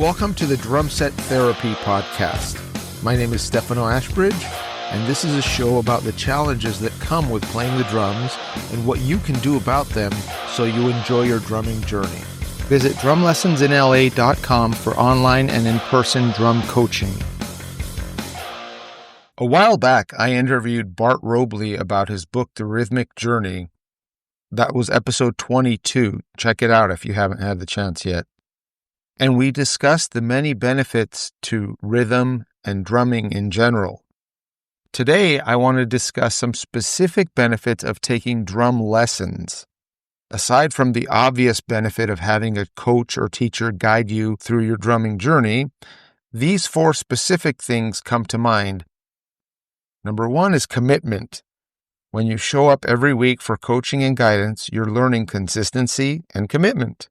Welcome to the Drum Set Therapy Podcast. My name is Stefano Ashbridge, and this is a show about the challenges that come with playing the drums and what you can do about them so you enjoy your drumming journey. Visit drumlessonsinla.com for online and in-person drum coaching. A while back, I interviewed Bart Robley about his book, The Rhythmic Journey. That was episode 22. Check it out if you haven't had the chance yet. And we discussed the many benefits to rhythm and drumming in general. Today, I want to discuss some specific benefits of taking drum lessons. Aside from the obvious benefit of having a coach or teacher guide you through your drumming journey, these 4 specific things come to mind. Number 1 is commitment. When you show up every week for coaching and guidance, you're learning consistency and commitment.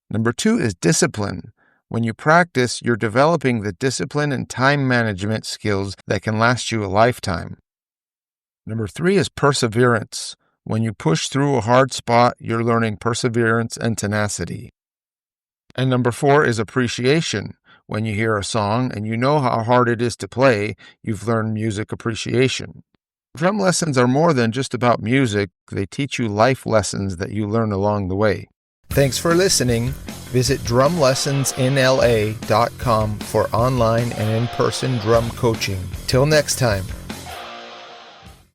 Number 2 is discipline. When you practice, you're developing the discipline and time management skills that can last you a lifetime. Number 3 is perseverance. When you push through a hard spot, you're learning perseverance and tenacity. And number 4 is appreciation. When you hear a song and you know how hard it is to play, you've learned music appreciation. Drum lessons are more than just about music. They teach you life lessons that you learn along the way. Thanks for listening. Visit drumlessonsinla.com for online and in-person drum coaching. Till next time.